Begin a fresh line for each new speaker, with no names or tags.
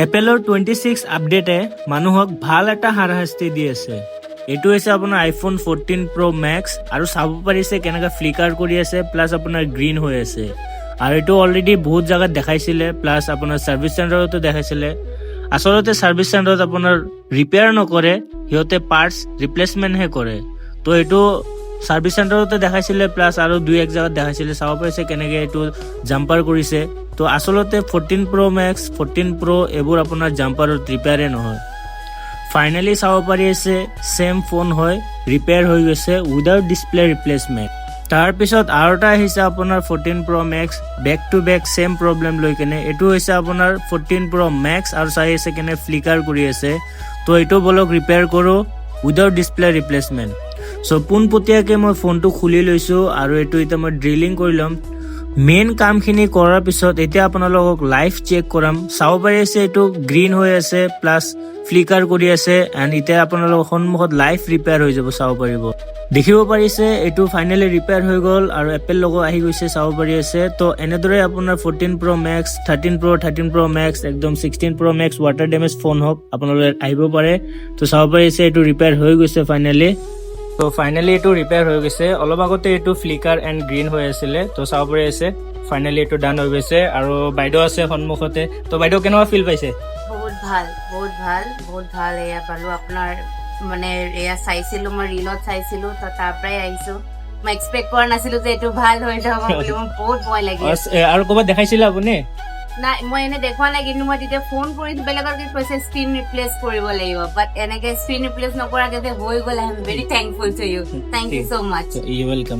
এপেলৰ 26 আপডেটে মানুহক ভাল এটা হাৰাশাস্তি দি আছে। এইটো হৈছে আপোনাৰ আইফোন 14 Pro Max আৰু চাব পাৰিছে কেনেকৈ ফ্লিকাৰ কৰি আছে প্লাছ আপোনাৰ গ্ৰীণ হৈ আছে। আৰু এইটো অলৰেডি বহুত জাগাত দেখাইছিলে প্লাছ আপোনাৰ ছাৰ্ভিচ চেণ্টাৰতো দেখাইছিলে। আচলতে ছাৰ্ভিচ চেণ্টাৰত আপোনাৰ ৰিপেয়াৰ নকৰে, সিহঁতে পাৰ্টছ ৰিপ্লেচমেণ্টহে কৰে। তো এইটো ছাৰ্ভিচ চেণ্টাৰতে দেখাইছিলে প্লাছ আৰু 2-1 জাগাত দেখাইছিলে। চাব পাৰিছে কেনেকৈ এইটো জাম্পাৰ কৰিছে। তো আচলতে 14 Pro Max 14 Pro এইবোৰ আপোনাৰ জাম্পাৰত ৰিপেয়াৰে নহয়। ফাইনেলি চাব পাৰি আছে চেম ফোন হয়, ৰিপেয়াৰ হৈ গৈছে উইদাউট ডিছপ্লে ৰিপ্লেচমেণ্ট। তাৰপিছত আৰু এটা আহিছে আপোনাৰ 14 Pro Max back to back same problem লৈ কেনে। এইটো হৈছে আপোনাৰ 14 Pro Max আৰু চাই আছে কেনে ফ্লিকাৰ কৰি আছে। তো এইটো বলক ৰিপেয়াৰ কৰোঁ উইদাউট ডিছপ্লে ৰিপ্লেচমেণ্ট। চ' পোনপটীয়াকৈ মই ফোনটো খুলি লৈছোঁ আৰু এইটো এতিয়া মই ড্ৰিলিং কৰি ল'ম। মেইন কামখিনি কৰাৰ পিছত এতিয়া আপোনালোকক লাইভ চেক কৰাম। চাব পাৰি আছে এইটো গ্ৰীণ হৈ আছে প্লাছ ফ্লিকাৰ কৰি আছে এণ্ড এতিয়া আপোনালোকৰ সন্মুখত লাইভ ৰিপেয়াৰ হৈ যাব চাব পাৰিব। দেখিব পাৰিছে এইটো ফাইনেলি ৰিপেয়াৰ হৈ গ'ল আৰু এপেল লগো আহি গৈছে চাব পাৰি আছে। তো এনেদৰে আপোনাৰ 14 Pro Max 13 Pro Max একদম 16 Pro Max water damage phone হওক আপোনালোকে আহিব পাৰে। তো চাব পাৰি আছে এইটো ৰিপেয়াৰ হৈ গৈছে ফাইনেলি। তো ফাইনেলি এইটো ৰিপেয়াৰ হৈ গৈছে। অলপ আগতে এইটো ফ্লিকাৰ এণ্ড গ্ৰীণ হৈ আছিলে। তো চাব পাৰি আছে ফাইনেলি এইটো ডান হৈ গৈছে আৰু বাইদেউ আছে সন্মুখতে। তো বাইদেউ কেনেকুৱা ফিল পাইছে?
বহুত ভাল এয়া পালো আপোনাৰ মানে এয়া চাইছিলো মই ৰিলত চাইছিলো তো তাৰ পৰাই আহিছো। মই এক্সপেক্ট কৰা নাছিলো যে এইটো ভাল হৈ যাব বুলি। মোৰ বহুত ভয় লাগি আছে।
আৰু ক'ৰবাত দেখাইছিলে আপুনি?
নাই মই এনে দেখুৱা নাই, কিন্তু মই তেতিয়া ফোন কৰি বেলেগৰ কৈছে স্ক্ৰীন ৰিপ্লেচ কৰিব লাগিব, বাট এনেকে স্ক্ৰীন ৰিপ্লেচ নকৰাকে যে হৈ গ'ল। I am very thankful to you. Thank you so' much.
You welcome.